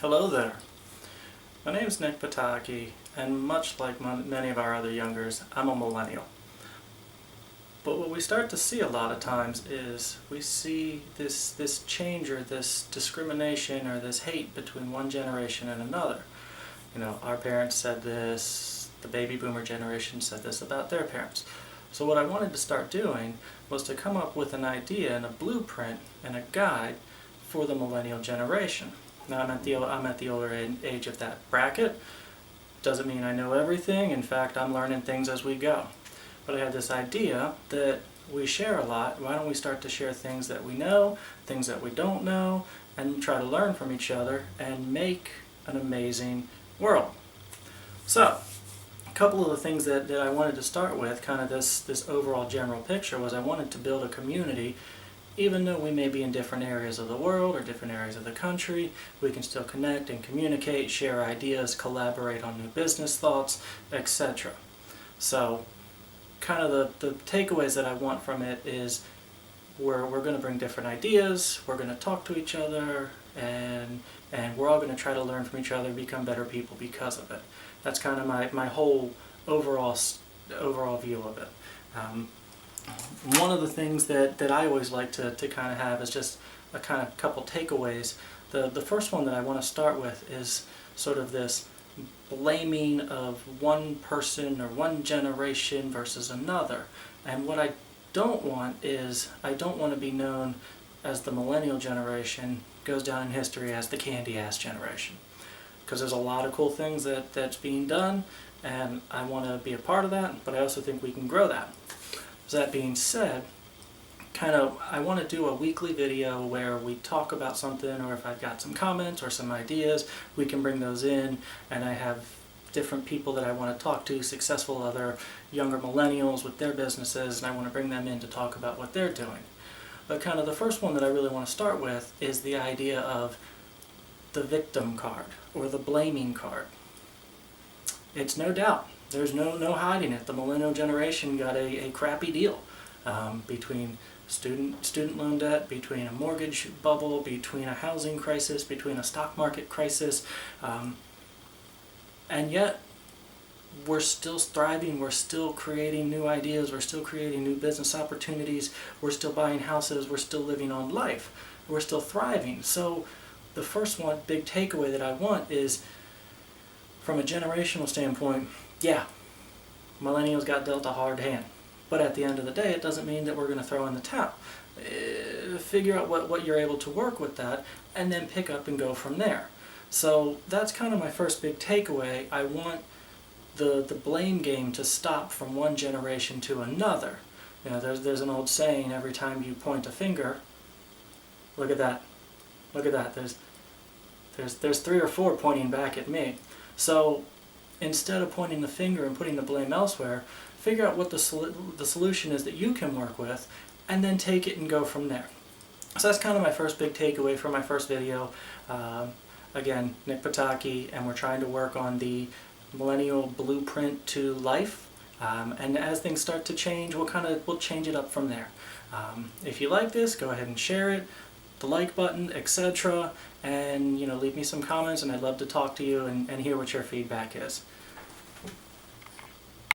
Hello there. My name is Nick Pataki, and much like many of our other youngers, I'm a millennial. But what we start to see a lot of times is we see this change or this discrimination or this hate between one generation and another. You know, our parents said this, the baby boomer generation said this about their parents. So what I wanted to start doing was to come up with an idea and a blueprint and a guide for the millennial generation. Now I'm at the older age of that bracket. Doesn't mean I know everything. In fact, I'm learning things as we go. But I had this idea that we share a lot. Why don't we start to share things that we know, things that we don't know, and try to learn from each other and make an amazing world. So, a couple of the things that I wanted to start with, kind of this overall general picture, was I wanted to build a community. Even though we may be in different areas of the world or different areas of the country, we can still connect and communicate, share ideas, collaborate on new business thoughts, etc. So, kind of the takeaways that I want from it is we're going to bring different ideas, we're going to talk to each other, and we're all going to try to learn from each other, become better people because of it. That's kind of my whole overall view of it. One of the things that I always like to kind of have is just a kind of couple takeaways. The first one that I want to start with is sort of this blaming of one person or one generation versus another. And what I don't want is, I don't want to be known as the millennial generation, goes down in history as the candy-ass generation. Because there's a lot of cool things that's being done, and I want to be a part of that, but I also think we can grow that. So that being said, I want to do a weekly video where we talk about something, or if I've got some comments or some ideas, we can bring those in, and I have different people that I want to talk to, successful other younger millennials with their businesses, and I want to bring them in to talk about what they're doing. But kind of the first one that I really want to start with is the idea of the victim card, or the blaming card. It's no doubt. There's no hiding it. The millennial generation got a crappy deal between student loan debt, between a mortgage bubble, between a housing crisis, between a stock market crisis, and yet we're still thriving, we're still creating new ideas, we're still creating new business opportunities, we're still buying houses, we're still living on life, we're still thriving. So the first one, big takeaway that I want is, from a generational standpoint, yeah, millennials got dealt a hard hand. But at the end of the day, it doesn't mean that we're going to throw in the towel. Figure out what you're able to work with that, and then pick up and go from there. So that's kind of my first big takeaway. I want the blame game to stop from one generation to another. You know, there's an old saying, every time you point a finger, look at that, there's 3 or 4 pointing back at me. So instead of pointing the finger and putting the blame elsewhere, figure out what the solution is that you can work with, and then take it and go from there. So that's kind of my first big takeaway from my first video. Again, Nick Pataki, and we're trying to work on the millennial blueprint to life. And as things start to change, we'll change it up from there. If you like this, go ahead and share it, the like button, etc. And leave me some comments, and I'd love to talk to you and hear what your feedback is.